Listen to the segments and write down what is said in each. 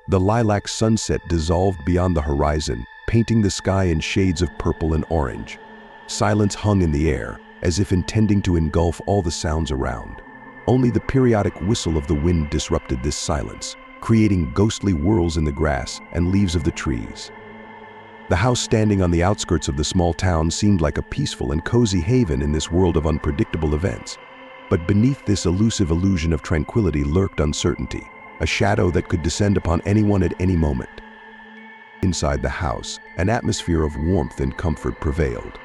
The lilac sunset dissolved beyond the horizon, painting the sky in shades of purple and orange. Silence hung in the air, as if intending to engulf all the sounds around. Only the periodic whistle of the wind disrupted this silence, creating ghostly whirls in the grass and leaves of the trees. The house standing on the outskirts of the small town seemed like a peaceful and cozy haven in this world of unpredictable events. But beneath this elusive illusion of tranquility lurked uncertainty, a shadow that could descend upon anyone at any moment. Inside the house, an atmosphere of warmth and comfort prevailed.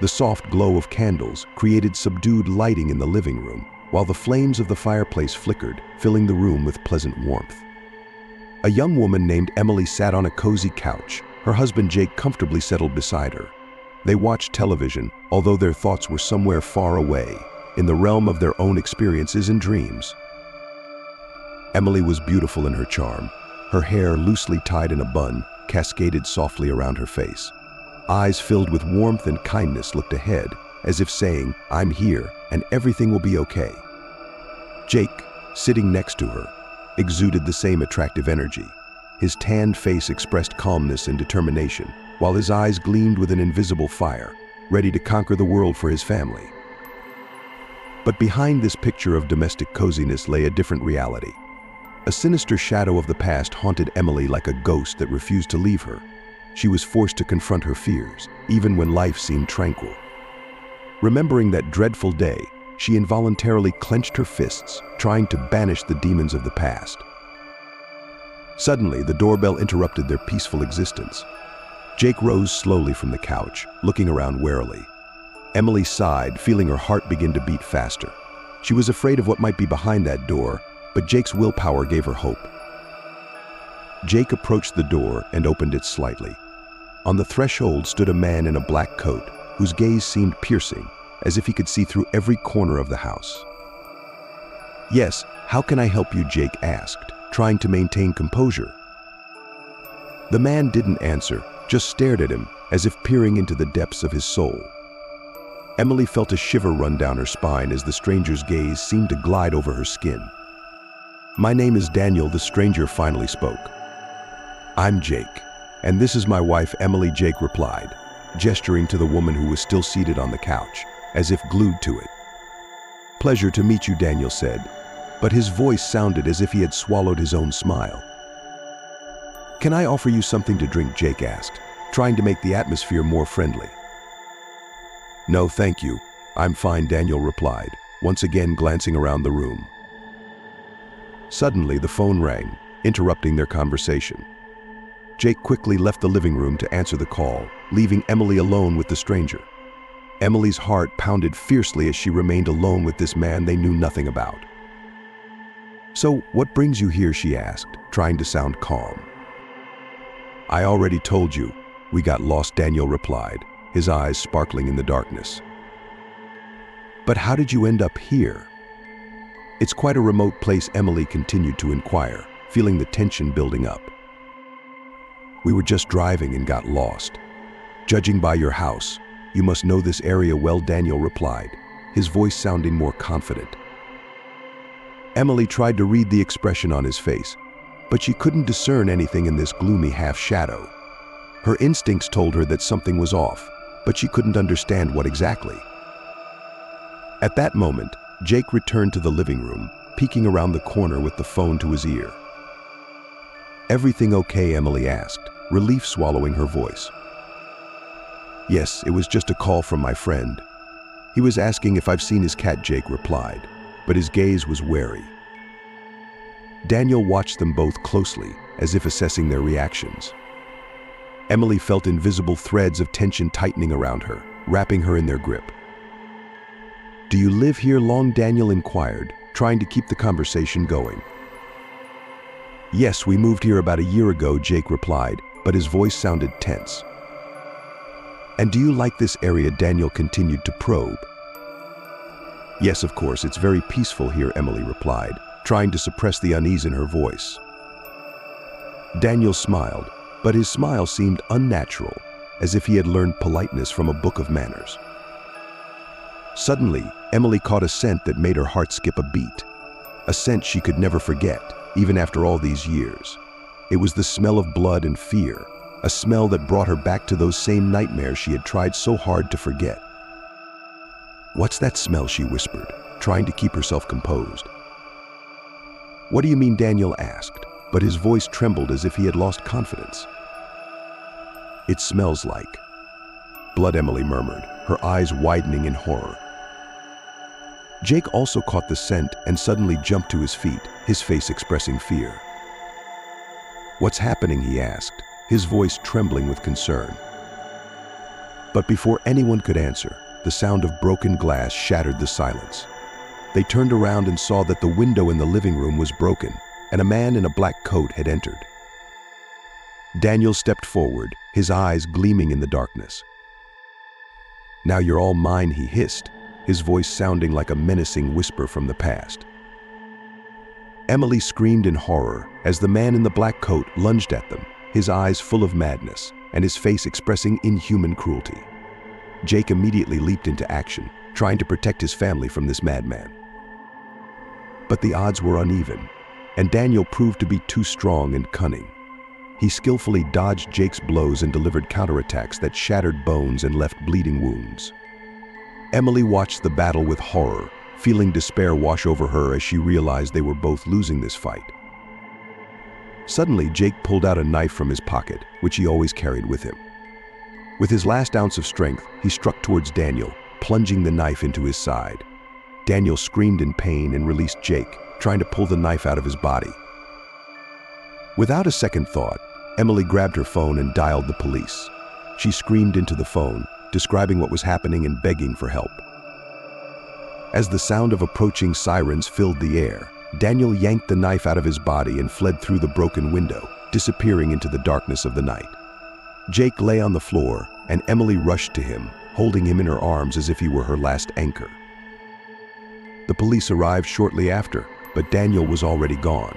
The soft glow of candles created subdued lighting in the living room, while the flames of the fireplace flickered, filling the room with pleasant warmth. A young woman named Emily sat on a cozy couch, her husband Jake comfortably settled beside her. They watched television, although their thoughts were somewhere far away, in the realm of their own experiences and dreams. Emily was beautiful in her charm. Her hair, loosely tied in a bun, cascaded softly around her face. Eyes filled with warmth and kindness looked ahead, as if saying, "I'm here, and everything will be okay." Jake, sitting next to her, exuded the same attractive energy. His tanned face expressed calmness and determination, while his eyes gleamed with an invisible fire, ready to conquer the world for his family. But behind this picture of domestic coziness lay a different reality. A sinister shadow of the past haunted Emily like a ghost that refused to leave her. She was forced to confront her fears, even when life seemed tranquil. Remembering that dreadful day, she involuntarily clenched her fists, trying to banish the demons of the past. Suddenly, the doorbell interrupted their peaceful existence. Jake rose slowly from the couch, looking around warily. Emily sighed, feeling her heart begin to beat faster. She was afraid of what might be behind that door, but Jake's willpower gave her hope. Jake approached the door and opened it slightly. On the threshold stood a man in a black coat, whose gaze seemed piercing, as if he could see through every corner of the house. "Yes, how can I help you?" Jake asked, trying to maintain composure. The man didn't answer, just stared at him, as if peering into the depths of his soul. Emily felt a shiver run down her spine as the stranger's gaze seemed to glide over her skin. "My name is Daniel," the stranger finally spoke. "I'm Jake, and this is my wife Emily," Jake replied, gesturing to the woman who was still seated on the couch, as if glued to it. "Pleasure to meet you," Daniel said, but his voice sounded as if he had swallowed his own smile. "Can I offer you something to drink?" Jake asked, trying to make the atmosphere more friendly. "No, thank you. I'm fine," Daniel replied, once again glancing around the room. Suddenly, the phone rang, interrupting their conversation. Jake quickly left the living room to answer the call, leaving Emily alone with the stranger. Emily's heart pounded fiercely as she remained alone with this man they knew nothing about. "So, what brings you here?" she asked, trying to sound calm. "I already told you. We got lost," Daniel replied, his eyes sparkling in the darkness. "But how did you end up here?" "It's quite a remote place," Emily continued to inquire, feeling the tension building up. "We were just driving and got lost. Judging by your house, you must know this area well," Daniel replied, his voice sounding more confident. Emily tried to read the expression on his face, but she couldn't discern anything in this gloomy half-shadow. Her instincts told her that something was off, but she couldn't understand what exactly. At that moment, Jake returned to the living room, peeking around the corner with the phone to his ear. "Everything okay?" Emily asked, relief swallowing her voice. "Yes, it was just a call from my friend. He was asking if I've seen his cat," Jake replied, but his gaze was wary. Daniel watched them both closely, as if assessing their reactions. Emily felt invisible threads of tension tightening around her, wrapping her in their grip. "Do you live here long?" Daniel inquired, trying to keep the conversation going. "Yes, we moved here about a year ago," Jake replied, but his voice sounded tense. "And do you like this area?" Daniel continued to probe. "Yes, of course, it's very peaceful here," Emily replied, trying to suppress the unease in her voice. Daniel smiled, but his smile seemed unnatural, as if he had learned politeness from a book of manners. Suddenly, Emily caught a scent that made her heart skip a beat. A scent she could never forget, even after all these years. It was the smell of blood and fear, a smell that brought her back to those same nightmares she had tried so hard to forget. "What's that smell?" she whispered, trying to keep herself composed. "What do you mean?" Daniel asked, but his voice trembled as if he had lost confidence. "It smells like blood," Emily murmured, her eyes widening in horror. Jake also caught the scent and suddenly jumped to his feet, his face expressing fear. "What's happening?" he asked, his voice trembling with concern. But before anyone could answer, the sound of broken glass shattered the silence. They turned around and saw that the window in the living room was broken, and a man in a black coat had entered. Daniel stepped forward, his eyes gleaming in the darkness. "Now you're all mine," he hissed, his voice sounding like a menacing whisper from the past. Emily screamed in horror as the man in the black coat lunged at them, his eyes full of madness and his face expressing inhuman cruelty. Jake immediately leaped into action, trying to protect his family from this madman. But the odds were uneven, and Daniel proved to be too strong and cunning. He skillfully dodged Jake's blows and delivered counterattacks that shattered bones and left bleeding wounds. Emily watched the battle with horror, feeling despair wash over her as she realized they were both losing this fight. Suddenly, Jake pulled out a knife from his pocket, which he always carried with him. With his last ounce of strength, he struck towards Daniel, plunging the knife into his side. Daniel screamed in pain and released Jake, trying to pull the knife out of his body. Without a second thought, Emily grabbed her phone and dialed the police. She screamed into the phone, describing what was happening and begging for help. As the sound of approaching sirens filled the air, Daniel yanked the knife out of his body and fled through the broken window, disappearing into the darkness of the night. Jake lay on the floor, and Emily rushed to him, holding him in her arms as if he were her last anchor. The police arrived shortly after, but Daniel was already gone.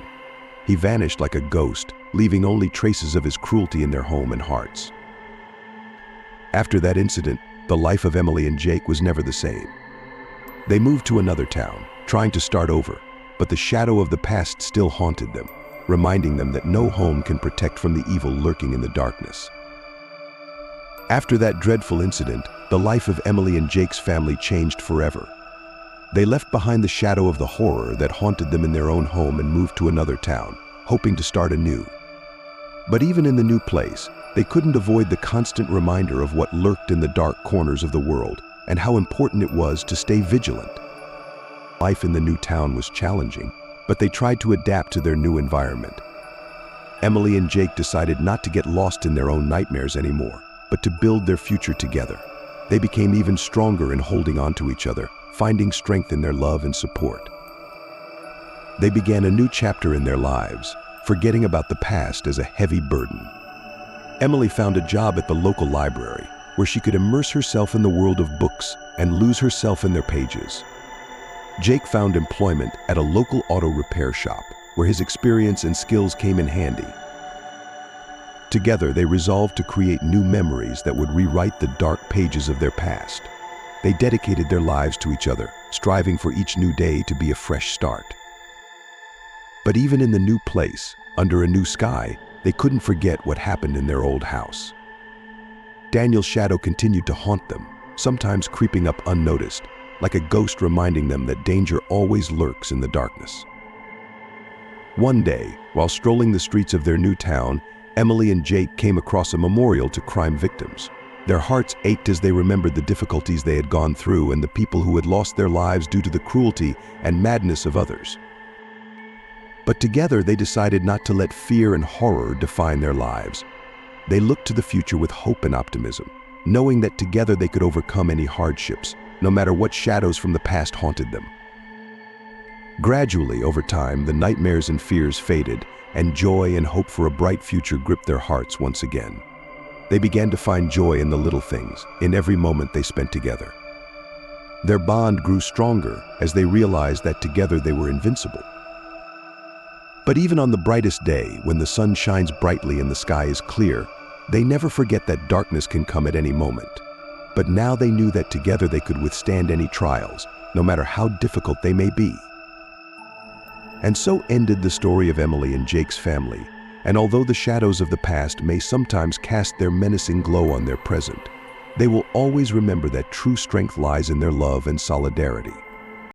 He vanished like a ghost, leaving only traces of his cruelty in their home and hearts. After that incident, the life of Emily and Jake was never the same. They moved to another town, trying to start over, but the shadow of the past still haunted them, reminding them that no home can protect from the evil lurking in the darkness. After that dreadful incident, the life of Emily and Jake's family changed forever. They left behind the shadow of the horror that haunted them in their own home and moved to another town, hoping to start anew. But even in the new place, they couldn't avoid the constant reminder of what lurked in the dark corners of the world and how important it was to stay vigilant. Life in the new town was challenging, but they tried to adapt to their new environment. Emily and Jake decided not to get lost in their own nightmares anymore, but to build their future together. They became even stronger in holding on to each other, finding strength in their love and support. They began a new chapter in their lives, forgetting about the past as a heavy burden. Emily found a job at the local library, where she could immerse herself in the world of books and lose herself in their pages. Jake found employment at a local auto repair shop, where his experience and skills came in handy. Together, they resolved to create new memories that would rewrite the dark pages of their past. They dedicated their lives to each other, striving for each new day to be a fresh start. But even in the new place, under a new sky, they couldn't forget what happened in their old house. Daniel's shadow continued to haunt them, sometimes creeping up unnoticed, like a ghost reminding them that danger always lurks in the darkness. One day, while strolling the streets of their new town, Emily and Jake came across a memorial to crime victims. Their hearts ached as they remembered the difficulties they had gone through and the people who had lost their lives due to the cruelty and madness of others. But together they decided not to let fear and horror define their lives. They looked to the future with hope and optimism, knowing that together they could overcome any hardships, no matter what shadows from the past haunted them. Gradually, over time, the nightmares and fears faded, and joy and hope for a bright future gripped their hearts once again. They began to find joy in the little things, in every moment they spent together. Their bond grew stronger as they realized that together they were invincible. But even on the brightest day, when the sun shines brightly and the sky is clear, they never forget that darkness can come at any moment. But now they knew that together they could withstand any trials, no matter how difficult they may be. And so ended the story of Emily and Jake's family, And although the shadows of the past may sometimes cast their menacing glow on their present, they will always remember that true strength lies in their love and solidarity.